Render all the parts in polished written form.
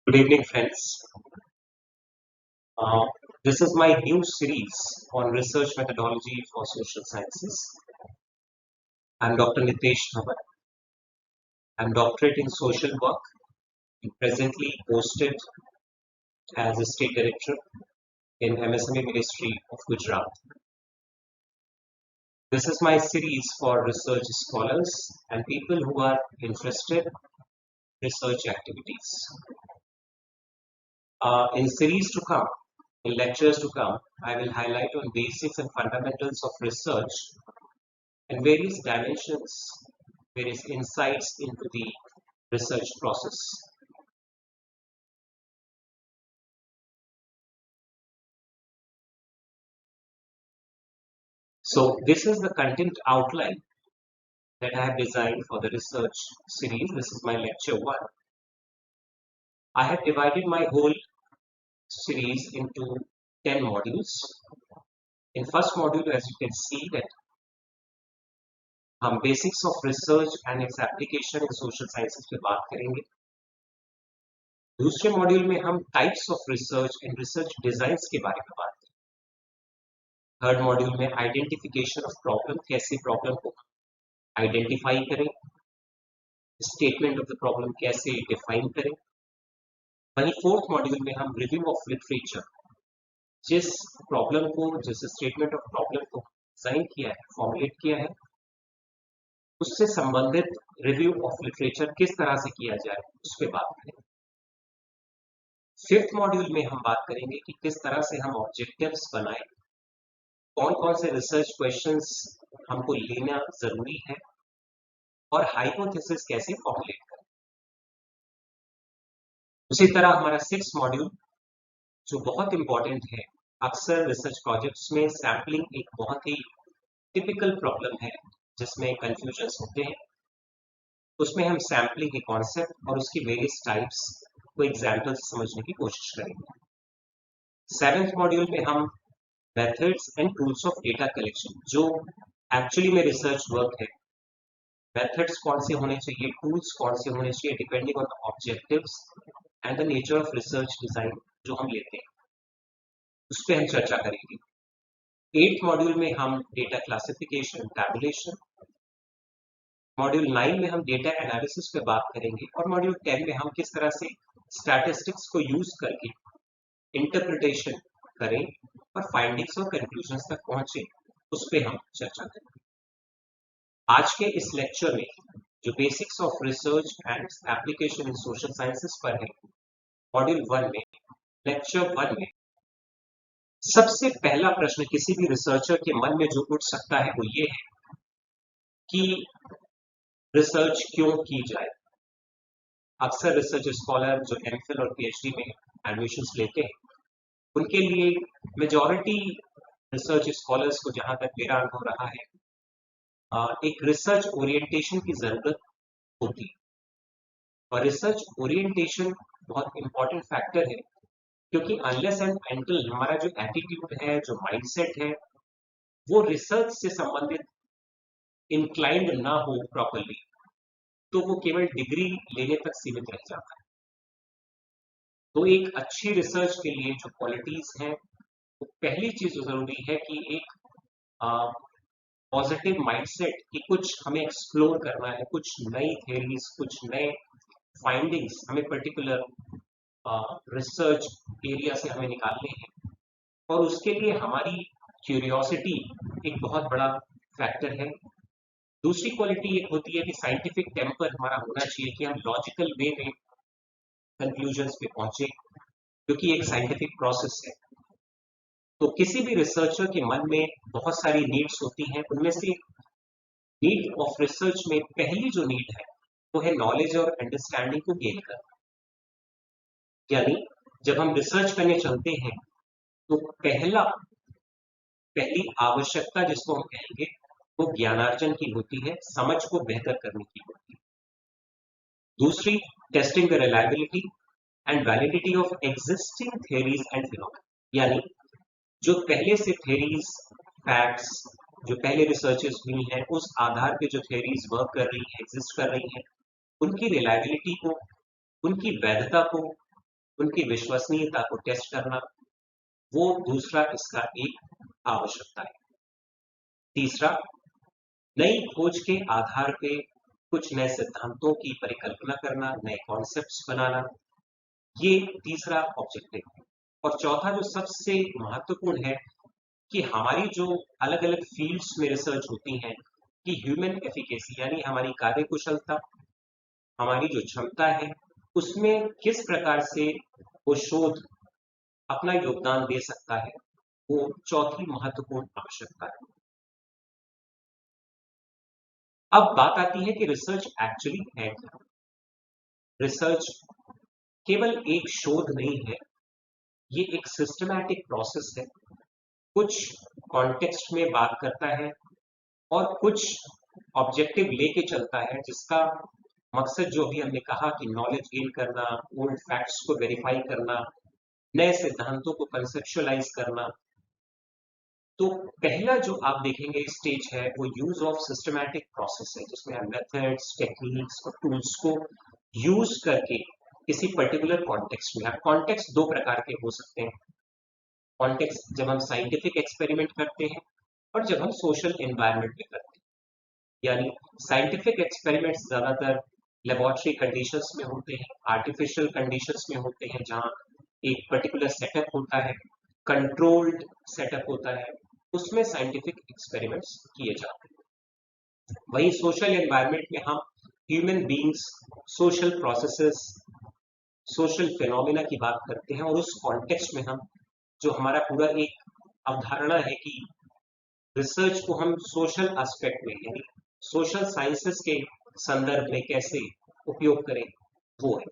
Good evening, friends. Uh, this is my new series on research methodology for social sciences. I'm Dr. Nitesh Dhawan. I'm doctorate in social work and presently posted as a state director in MSME Ministry of Gujarat. This is my series for research scholars and people who are interested in research activities. In series to come, in lectures to come, I will highlight on basics and fundamentals of research and various dimensions, various insights into the research process. So this is the content outline that I have designed for the research series. This is my lecture 1. I have divided my whole series into 10 modules. In first module, as you can see, that हम basics of research and its application in social sciences पे बात करेंगे. दूसरे module में हम types of research and research designs के बारे में बात करेंगे. थर्ड मॉड्यूल में आइडेंटिफिकेशन ऑफ प्रॉब्लम, कैसे प्रॉब्लम को आइडेंटिफाई करें, स्टेटमेंट ऑफ द प्रॉब्लम कैसे डिफाइन करें. वहीं फोर्थ मॉड्यूल में हम रिव्यू ऑफ लिटरेचर, जिस प्रॉब्लम को, जिस स्टेटमेंट ऑफ प्रॉब्लम को डिजाइन किया है, फॉर्मुलेट किया है, उससे संबंधित रिव्यू ऑफ लिटरेचर किस तरह से किया जाए उस पर बात करेंगे. फिफ्थ मॉड्यूल में हम बात करेंगे कि किस तरह से हम ऑब्जेक्टिव्स बनाएं, कौन कौन से रिसर्च क्वेश्चंस हमको लेना जरूरी है और हाइपोथेसिस कैसे फॉर्मुलेट करें. उसी तरह हमारा सिक्स मॉड्यूल जो बहुत इंपॉर्टेंट है, अक्सर रिसर्च प्रोजेक्ट्स में सैम्पलिंग एक बहुत ही टिपिकल प्रॉब्लम है जिसमें कंफ्यूजन्स होते हैं. उसमें हम सैम्पलिंग के कॉन्सेप्ट और उसकी वेरियस टाइप्स को एग्जाम्पल से समझने की कोशिश करेंगे. सेवेंथ मॉड्यूल में हम methods and tools of data collection, जो एक्चुअली में रिसर्च वर्क है, मेथड्स कौन से होने चाहिए, टूल्स कौन से होने चाहिए, depending on the objectives and the nature of research design जो हम लेते हैं, उस पर हम चर्चा करेंगे. एट्थ मॉड्यूल में हम डेटा क्लासिफिकेशन, टैबुलेशन, मॉड्यूल 9 में हम डेटा एनालिसिस पे बात करेंगे और मॉड्यूल 10 में हम किस तरह से स्टैटिस्टिक्स को यूज करके इंटरप्रिटेशन करें और फाइंडिंग्स और कंक्लूजन्स तक पहुंचे, उस पर हम चर्चा करेंगे. आज के इस लेक्चर में जो basics of research and application in social sciences पर है, मॉड्यूल 1 में, लेक्चर 1 में सबसे पहला प्रश्न किसी भी रिसर्चर के मन में जो उठ सकता है वो ये है कि रिसर्च क्यों की जाए. अक्सर रिसर्च स्कॉलर जो एमफिल और पीएचडी में एडमिशंस लेते हैं, उनके लिए मेजॉरिटी रिसर्च स्कॉलर्स को, जहां तक मेरा अनुभव रहा है, एक रिसर्च ओरिएंटेशन की जरूरत होती है. और रिसर्च ओरिएंटेशन बहुत इंपॉर्टेंट फैक्टर है, क्योंकि अनलेस एंड अनटिल हमारा जो एटीट्यूड है, जो माइंडसेट है, वो रिसर्च से संबंधित इंक्लाइंड ना हो प्रॉपरली, तो वो केवल डिग्री लेने तक सीमित रह जाता है. तो एक अच्छी रिसर्च के लिए जो क्वालिटीज हैं, वो पहली चीज जो जरूरी है कि एक पॉजिटिव माइंडसेट, कि कुछ हमें एक्सप्लोर करना है, कुछ नई थ्योरीज, कुछ नए फाइंडिंग्स हमें पर्टिकुलर रिसर्च एरिया से हमें निकालने हैं, और उसके लिए हमारी क्यूरियोसिटी एक बहुत बड़ा फैक्टर है. दूसरी क्वालिटी एक होती है कि साइंटिफिक टेम्पर हमारा होना चाहिए, कि हम लॉजिकल वे में कंक्लूजन्स पे पहुंचे, क्योंकि एक साइंटिफिक प्रोसेस है. तो किसी भी रिसर्चर के मन में बहुत सारी नीड्स होती हैं. उनमें से नीड ऑफ रिसर्च में पहली जो नीड है वो है नॉलेज और अंडरस्टैंडिंग को गेन करना. यानी जब हम रिसर्च करने चलते हैं तो पहली आवश्यकता जिसको हम कहेंगे वो ज्ञानार्जन की होती है, समझ को बेहतर करने की होती है. दूसरी, testing the reliability and validity of existing theories and phenomena. यानी जो पहले से थ्योरीज, फैक्ट्स, जो पहले रिसर्चेस हुई हैं, उस आधार पे जो थ्योरीज वर्क कर रही हैं, एग्जिस्ट कर रही हैं, उनकी रिलायबिलिटी को, उनकी वैधता को उनकी विश्वसनीयता को टेस्ट करना, वो दूसरा इसका एक आवश्यकता है। तीसरा, नई खोज के आधार पे कुछ नए सिद्धांतों की परिकल्पना करना, नए कॉन्सेप्ट्स बनाना, ये तीसरा ऑब्जेक्टिव है। और चौथा जो सबसे महत्वपूर्ण है कि हमारी जो अलग अलग फील्ड्स में रिसर्च होती हैं कि ह्यूमन एफिकेसी यानी हमारी कार्यकुशलता, हमारी जो क्षमता है, उसमें किस प्रकार से वो शोध अपना योगदान दे सकता है, वो चौथी महत्वपूर्ण आवश्यकता है। अब बात आती है कि रिसर्च एक्चुअली है क्या। रिसर्च केवल एक शोध नहीं है, ये एक सिस्टमैटिक प्रोसेस है। कुछ कॉन्टेक्स्ट में बात करता है और कुछ ऑब्जेक्टिव लेके चलता है, जिसका मकसद जो भी हमने कहा कि नॉलेज गेन करना, ओल्ड फैक्ट्स को वेरीफाई करना, नए सिद्धांतों को कंसेप्चुअलाइज करना। तो पहला जो आप देखेंगे स्टेज है वो यूज ऑफ सिस्टमैटिक प्रोसेस है, जिसमें हम मेथड्स, टेक्निक्स और टूल्स को यूज करके किसी पर्टिकुलर कॉन्टेक्स्ट में, कॉन्टेक्स्ट दो प्रकार के हो सकते हैं। कॉन्टेक्स्ट जब हम साइंटिफिक एक्सपेरिमेंट करते हैं और जब हम सोशल एनवायरनमेंट में करते हैं। यानी साइंटिफिक एक्सपेरिमेंट्स ज्यादातर लेबोरेटरी कंडीशंस में होते हैं, आर्टिफिशियल कंडीशंस में होते हैं, जहाँ एक पर्टिकुलर सेटअप होता है, कंट्रोल्ड सेटअप होता है, उसमें साइंटिफिक एक्सपेरिमेंट्स किए जाते हैं। वही सोशल एनवायरनमेंट में हम human beings, social processes, social phenomena की बात करते हैं, और उस कॉन्टेक्स्ट में हम जो हमारा पूरा एक अवधारणा है कि रिसर्च को हम सोशल एस्पेक्ट में यानी सोशल साइंसेस के संदर्भ में कैसे उपयोग करें, वो है।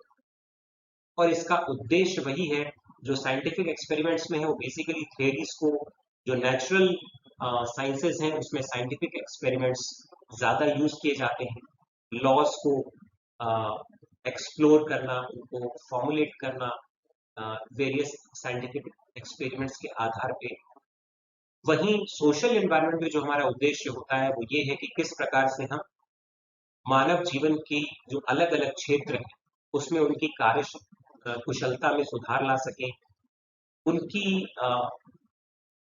और इसका उद्देश्य वही है जो साइंटिफिक एक्सपेरिमेंट्स में है, वो बेसिकली थियरीज को, जो नेचुरल साइंसेस हैं उसमें साइंटिफिक एक्सपेरिमेंट्स ज़्यादा यूज किए जाते हैं, लॉज को एक्सप्लोर करना, उनको फॉर्मुलेट करना वेरियस साइंटिफिक एक्सपेरिमेंट्स के आधार पे। वहीं सोशल एनवायरनमेंट में जो हमारा उद्देश्य होता है वो ये है कि किस प्रकार से हम मानव जीवन की जो अलग अलग क्षेत्र हैं उसमें उनकी कार्य कुशलता में सुधार ला सकें, उनकी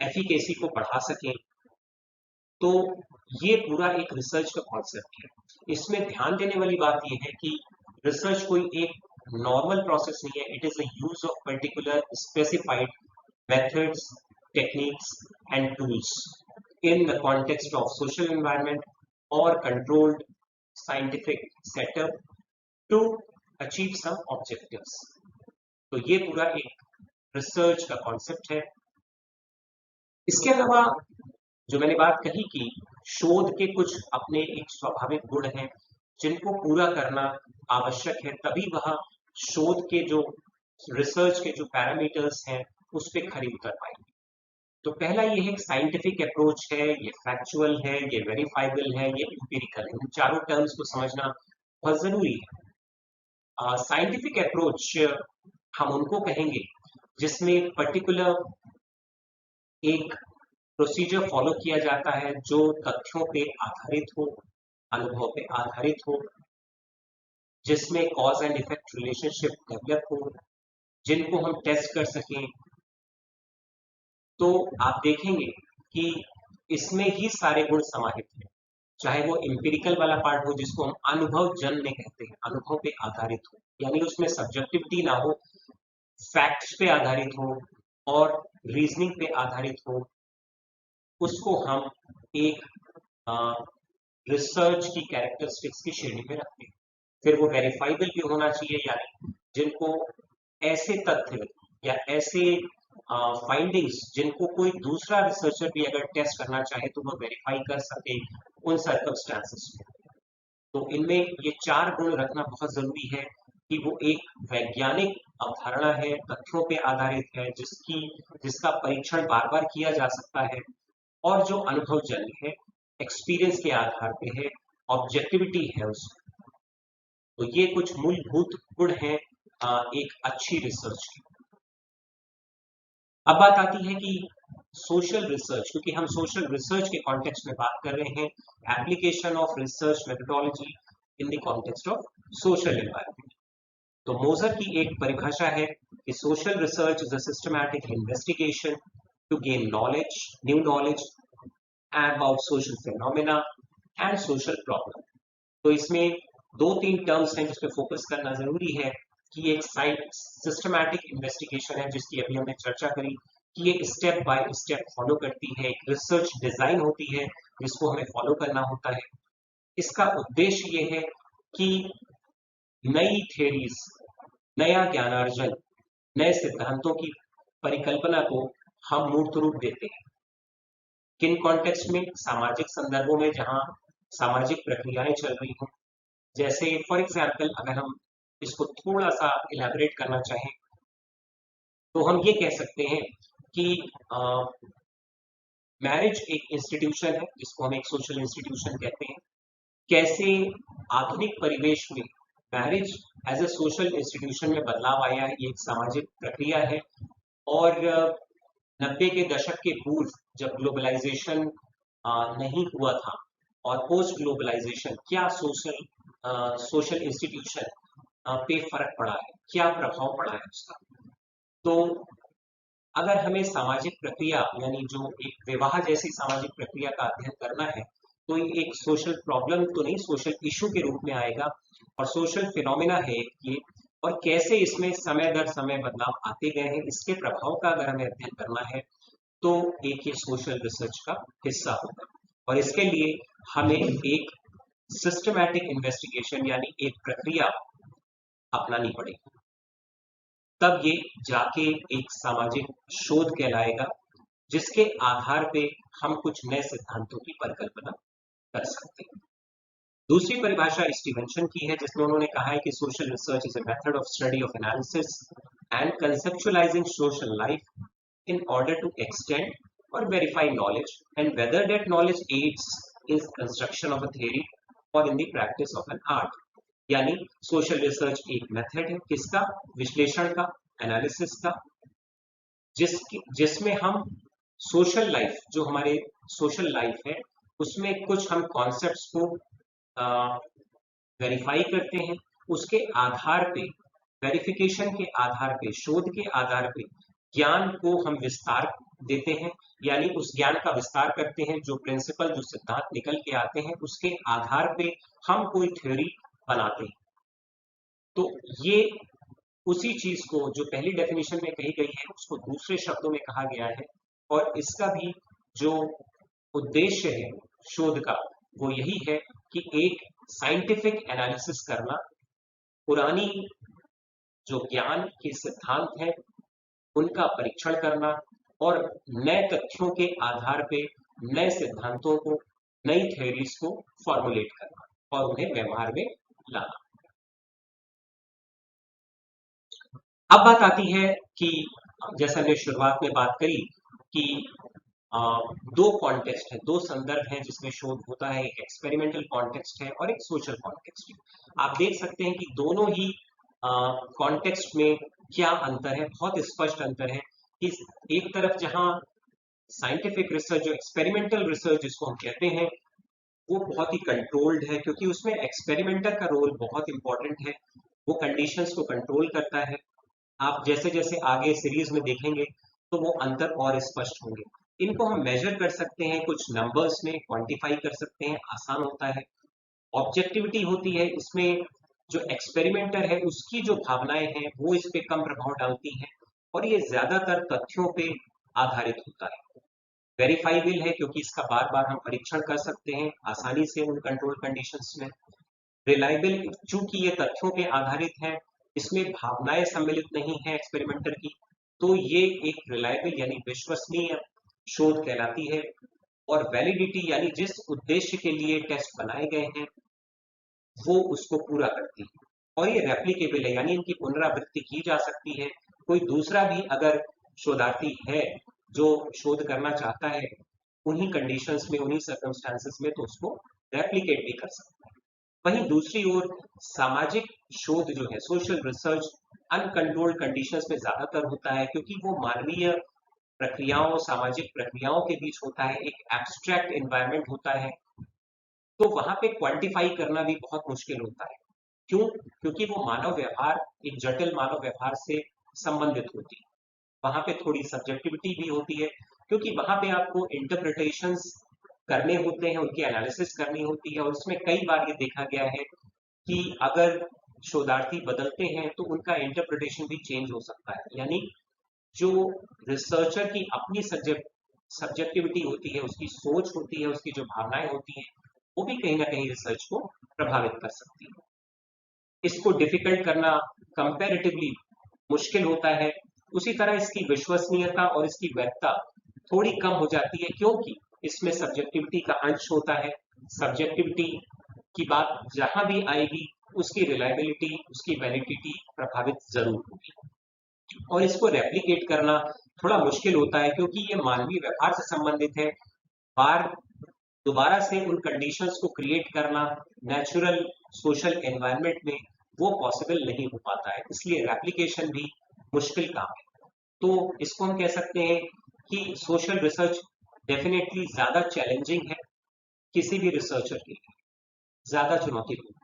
एफिकेसी को बढ़ा सकें। तो ये पूरा एक रिसर्च का कॉन्सेप्ट है। इसमें ध्यान देने वाली बात ये है कि रिसर्च कोई एक नॉर्मल प्रोसेस नहीं है, it is the use of particular specified methods, techniques, and tools in the context of social environment or controlled scientific setup to achieve some objectives. तो ये पूरा एक रिसर्च का कॉन्सेप्ट है। इसके अलावा जो मैंने बात कही कि शोध के कुछ अपने एक स्वाभाविक गुण हैं जिनको पूरा करना आवश्यक है, तभी वह शोध के जो रिसर्च के जो पैरामीटर्स हैं उस पर खरी उतर पाएंगे। तो पहला ये है कि साइंटिफिक अप्रोच है, ये फैक्चुअल है, ये वेरीफाइबल है, ये इंपेरिकल है। इन चारों टर्म्स को समझना बहुत जरूरी है। साइंटिफिक अप्रोच हम उनको कहेंगे जिसमें पर्टिकुलर एक प्रोसीजर फॉलो किया जाता है जो तथ्यों पे आधारित हो, अनुभव पे आधारित हो, जिसमें cause and effect relationship develop हो, जिनको हम टेस्ट कर सकें। तो आप देखेंगे कि इसमें ही सारे गुण समाहित हैं, चाहे वो एम्पिरिकल वाला पार्ट हो जिसको हम अनुभव जन्य कहते हैं, अनुभव पे आधारित हो, यानी उसमें सब्जेक्टिविटी ना हो, फैक्ट्स पे आधारित हो और रीजनिंग पे आधारित हो, उसको हम एक रिसर्च की कैरेक्टरिस्टिक्स की श्रेणी में रखते हैं। फिर वो वेरीफाइबल भी होना चाहिए, यानी जिनको ऐसे तथ्य या ऐसे फाइंडिंग्स जिनको कोई दूसरा रिसर्चर भी अगर टेस्ट करना चाहे तो वो वेरीफाई कर सके उन सर्कमस्टांसेस में। तो इनमें ये चार गुण रखना बहुत जरूरी है कि वो एक वैज्ञानिक अवधारणा है, तथ्यों पे आधारित है, जिसका परीक्षण बार बार किया जा सकता है, और जो अनुभवजन्य है, एक्सपीरियंस के आधार पे है, ऑब्जेक्टिविटी है उसमें। तो ये कुछ मूलभूत गुण हैं एक अच्छी रिसर्च की। अब बात आती है कि सोशल रिसर्च, क्योंकि हम सोशल रिसर्च के कॉन्टेक्स्ट में बात कर रहे हैं, application of research methodology in the context of social environment. तो मोजर की एक परिभाषा है कि social research is a systematic investigation to gain knowledge, new knowledge about social phenomena and social problem. तो इसमें दो तीन टर्म्स हैं जिस पे फोकस करना जरूरी है कि एक साइट सिस्टमैटिक इन्वेस्टिगेशन है जिसकी अभी हमने चर्चा करी कि ये स्टेप बाय स्टेप फॉलो करती है, एक रिसर्च डिजाइन होती है जिसको हमें फॉलो करना होता है। इसका उद्देश्य ये है कि नई थ्योरीज, नया ज्ञानार्जन, नए सिद्धांतों की परिकल्पना को हम मूर्त रूप देते हैं। किन कॉन्टेक्स्ट में? सामाजिक संदर्भों में जहां सामाजिक प्रक्रियाएं चल रही हों। जैसे फॉर एग्जाम्पल अगर हम इसको थोड़ा सा इलेबोरेट करना चाहें तो हम ये कह सकते हैं कि मैरिज एक इंस्टीट्यूशन है जिसको हम एक सोशल इंस्टीट्यूशन कहते हैं। कैसे आधुनिक परिवेश में marriage as a social institution में बदलाव आया है, ये एक सामाजिक प्रक्रिया है। और 90 के दशक के पूर्व जब ग्लोबलाइजेशन नहीं हुआ था और पोस्ट ग्लोबलाइजेशन क्या सोशल इंस्टीट्यूशन पे फर्क पड़ा है, क्या प्रभाव पड़ा है उसका। तो अगर हमें सामाजिक प्रक्रिया यानी जो एक विवाह जैसी सामाजिक प्रक्रिया का अध्ययन करना है तो ये एक सोशल प्रॉब्लम तो नहीं, सोशल इशू के रूप में आएगा और सोशल फिनोमिना है ये। और कैसे इसमें समय दर समय बदलाव आते गए हैं, इसके प्रभाव का अगर हमें अध्ययन करना है तो एक ये सोशल रिसर्च का हिस्सा होगा। और इसके लिए हमें एक सिस्टमैटिक इन्वेस्टिगेशन यानी एक प्रक्रिया अपनानी पड़ेगी, तब ये जाके एक सामाजिक शोध कहलाएगा जिसके आधार पे हम कुछ नए सिद्धांतों की परिकल्पना कर सकते हैं। दूसरी परिभाषा स्टीवेंसन की है जिसमें उन्होंने कहा है कि social research is a method of study of analysis and conceptualising social life in order to extend or verify knowledge and whether that knowledge aids in construction of a theory or in the practice of an art। यानी social research एक method है किसका? विश्लेषण का, analysis का, जिसमें हम social life, जो हमारे सोशल लाइफ है उसमें कुछ हम कॉन्सेप्ट्स को वेरीफाई करते हैं, उसके आधार पे, वेरिफिकेशन के आधार पे, शोध के आधार पे ज्ञान को हम विस्तार देते हैं, यानी उस ज्ञान का विस्तार करते हैं। जो प्रिंसिपल, जो सिद्धांत निकल के आते हैं उसके आधार पे हम कोई थ्योरी बनाते हैं। तो ये उसी चीज को जो पहली डेफिनेशन में कही गई है उसको दूसरे शब्दों में कहा गया है। और इसका भी जो उद्देश्य है शोध का वो यही है कि एक साइंटिफिक एनालिसिस करना, पुरानी जो ज्ञान के सिद्धांत हैं उनका परीक्षण करना और नए तथ्यों के आधार पे नए सिद्धांतों को, नई थ्योरीज को फॉर्मुलेट करना और उन्हें व्यवहार में लाना। अब बात आती है कि जैसा हमने शुरुआत में बात करी कि दो कॉन्टेक्स्ट है, दो संदर्भ हैं जिसमें शोध होता है, एक एक्सपेरिमेंटल कॉन्टेक्स्ट है और एक सोशल कॉन्टेक्स्ट है। आप देख सकते हैं कि दोनों ही कॉन्टेक्स्ट में क्या अंतर है, बहुत स्पष्ट अंतर है। कि एक तरफ जहां साइंटिफिक रिसर्च, जो एक्सपेरिमेंटल रिसर्च जिसको हम कहते हैं, वो बहुत ही कंट्रोल्ड है क्योंकि उसमें एक्सपेरिमेंटर का रोल बहुत इंपॉर्टेंट है, वो कंडीशंस को कंट्रोल करता है। आप जैसे जैसे आगे सीरीज में देखेंगे तो वो अंतर और स्पष्ट होंगे। इनको हम मेजर कर सकते हैं, कुछ नंबर्स में क्वांटिफाई कर सकते हैं, आसान होता है। ऑब्जेक्टिविटी होती है इसमें, जो एक्सपेरिमेंटर है उसकी जो भावनाएं हैं वो इस पे कम प्रभाव डालती हैं और ये ज्यादातर तथ्यों पे आधारित होता है। वेरीफाइबल है क्योंकि इसका बार बार हम परीक्षण कर सकते हैं आसानी से उन कंट्रोल कंडीशंस में। रिलायबल चूंकि ये तथ्यों पे आधारित है, इसमें भावनाएं सम्मिलित नहीं है एक्सपेरिमेंटर की, तो ये एक रिलायबल यानी विश्वसनीय शोध कहलाती है। और वैलिडिटी यानी जिस उद्देश्य के लिए टेस्ट बनाए गए हैं वो उसको पूरा करती है। और ये रेप्लिकेबल है यानी इनकी पुनरावृत्ति की जा सकती है। कोई दूसरा भी अगर शोधार्थी है जो शोध करना चाहता है उन्हीं कंडीशंस में, उन्हीं सर्कमस्टांसेस में, तो उसको रेप्लिकेट भी कर सकता है। वहीं दूसरी ओर सामाजिक शोध जो है, सोशल रिसर्च, अनकंट्रोल्ड कंडीशंस में ज्यादातर होता है क्योंकि वो मानवीय प्रक्रियाओं, सामाजिक प्रक्रियाओं के बीच होता है, एक एब्स्ट्रैक्ट एनवायरनमेंट होता है, तो वहां पे क्वांटिफाई करना भी बहुत मुश्किल होता है। क्यों? क्योंकि वो मानव व्यवहार, एक जटिल मानव व्यवहार से संबंधित होती है। वहां पे थोड़ी सब्जेक्टिविटी भी होती है, क्योंकि वहां पे आपको इंटरप्रिटेशंस करने होते हैं, उनकी एनालिसिस करनी होती है। और उसमें कई बार ये देखा गया है कि अगर शोधार्थी बदलते हैं तो उनका इंटरप्रिटेशन भी चेंज हो सकता है। यानी जो रिसर्चर की अपनी सब्जेक्टिविटी होती है, उसकी सोच होती है, उसकी जो भावनाएं होती हैं, वो भी कहीं ना कहीं रिसर्च को प्रभावित कर सकती है। इसको डिफिकल्ट करना कंपैरेटिवली मुश्किल होता है। उसी तरह इसकी विश्वसनीयता और इसकी वैधता थोड़ी कम हो जाती है, क्योंकि इसमें सब्जेक्टिविटी का अंश होता है। सब्जेक्टिविटी की बात जहां भी आएगी, उसकी रिलायबिलिटी, उसकी वैलिडिटी प्रभावित जरूर होगी। और इसको रेप्लिकेट करना थोड़ा मुश्किल होता है, क्योंकि ये मानवीय व्यवहार से संबंधित है। बार दोबारा से उन कंडीशंस को क्रिएट करना नेचुरल सोशल एनवायरनमेंट में वो पॉसिबल नहीं हो पाता है, इसलिए रेप्लिकेशन भी मुश्किल काम है। तो इसको हम कह सकते हैं कि सोशल रिसर्च डेफिनेटली ज्यादा चैलेंजिंग है किसी भी रिसर्चर के लिए, ज्यादा चुनौतीपूर्ण।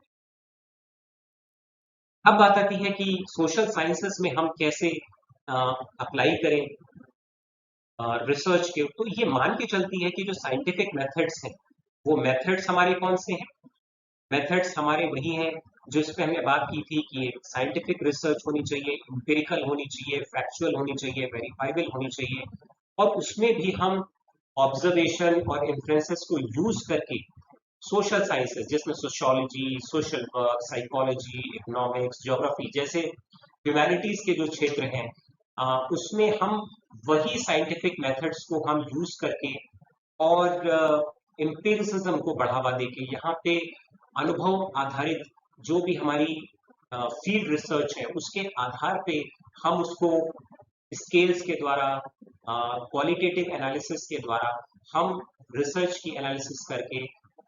अब बात आती है कि सोशल साइंसेस में हम कैसे अप्लाई करें रिसर्च के। तो ये मान के चलती है कि जो साइंटिफिक मेथड्स हैं, वो मेथड्स हमारे कौन से हैं? मेथड्स हमारे वही हैं जो इस पे हमने बात की थी कि साइंटिफिक रिसर्च होनी चाहिए, एम्पिरिकल होनी चाहिए, फैक्चुअल होनी चाहिए, वेरीफाइबल होनी चाहिए। और उसमें भी हम ऑब्जर्वेशन और इन्फ्लुएंसेस को यूज करके सोशल साइंसेस, जिसमें sociology, social work, psychology, economics, geography जैसे ह्यूमैनिटीज के जो क्षेत्र हैं, उसमें हम वही साइंटिफिक मेथड्स को हम यूज करके और एम्पिरिसिज्म को बढ़ावा देके यहाँ पे अनुभव आधारित जो भी हमारी फील्ड रिसर्च है, उसके आधार पे हम उसको स्केल्स के द्वारा, क्वालिटेटिव एनालिसिस के द्वारा हम रिसर्च की एनालिसिस करके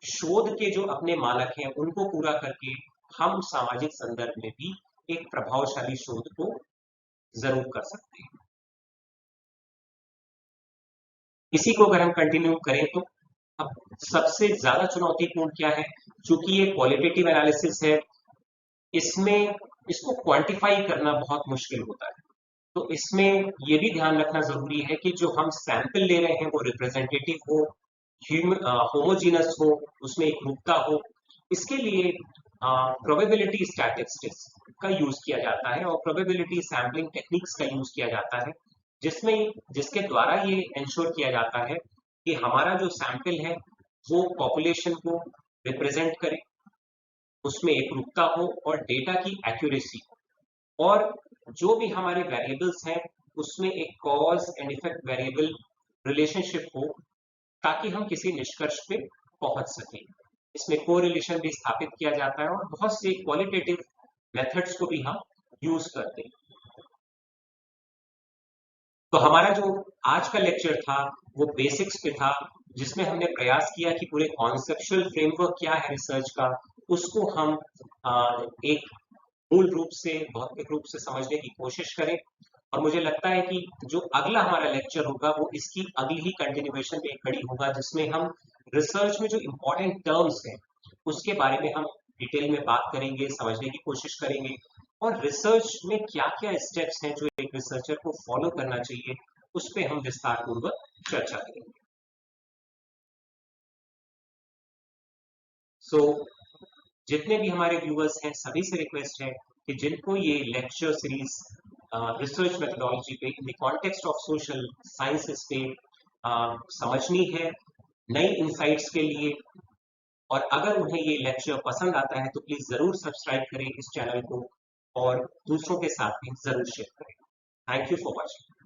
शोध के जो अपने मानक हैं उनको पूरा करके हम सामाजिक संदर्भ में भी एक प्रभावशाली शोध को जरूर कर सकते हैं। इसी को अगर हम कंटिन्यू करें तो अब सबसे ज्यादा चुनौतीपूर्ण क्या है? चूंकि ये क्वालिटेटिव एनालिसिस है, इसमें इसको क्वांटिफाई करना बहुत मुश्किल होता है। तो इसमें ये भी ध्यान रखना जरूरी है कि जो हम सैंपल ले रहे हैं वो रिप्रेजेंटेटिव हो, होमोजीनस हो, उसमें एक रूपता हो। इसके लिए प्रोबेबिलिटी स्टैटिस्टिक्स का यूज किया जाता है और प्रोबेबिलिटी सैम्पलिंग टेक्निक्स का यूज किया जाता है, जिसके द्वारा ये इंश्योर किया जाता है कि हमारा जो सैंपल है वो पॉपुलेशन को रिप्रेजेंट करे, उसमें एक रूपता हो और डेटा की एक्यूरेसी हो, और जो भी हमारे वेरिएबल्स हैं उसमें एक cause and effect variable relationship हो, ताकि हम किसी निष्कर्ष पे पहुंच सकें। इसमें कोरिलेशन भी स्थापित किया जाता है और बहुत से क्वालिटेटिव मेथड्स को भी हम यूज करते हैं। तो हमारा जो आज का लेक्चर था वो बेसिक्स पे था, जिसमें हमने प्रयास किया कि पूरे कॉन्सेप्चुअल फ्रेमवर्क क्या है रिसर्च का, उसको हम एक मूल रूप से, भौतिक रूप से समझने की कोशिश करें। और मुझे लगता है कि जो अगला हमारा लेक्चर होगा वो इसकी अगली ही कंटिन्यूएशन में खड़ी होगा, जिसमें हम रिसर्च में जो इम्पोर्टेंट टर्म्स हैं उसके बारे में हम डिटेल में बात करेंगे, समझने की कोशिश करेंगे, और रिसर्च में क्या क्या स्टेप्स हैं जो एक रिसर्चर को फॉलो करना चाहिए, उस पर हम विस्तार पूर्वक चर्चा करेंगे। सो जितने भी हमारे व्यूअर्स हैं सभी से रिक्वेस्ट है कि जिनको ये लेक्चर सीरीज रिसर्च मेथोडोलॉजी पे इन the context of social sciences पे समझनी है, नई इंसाइट्स के लिए, और अगर उन्हें ये लेक्चर पसंद आता है तो प्लीज जरूर सब्सक्राइब करें इस चैनल को और दूसरों के साथ भी जरूर शेयर करें। Thank you for watching.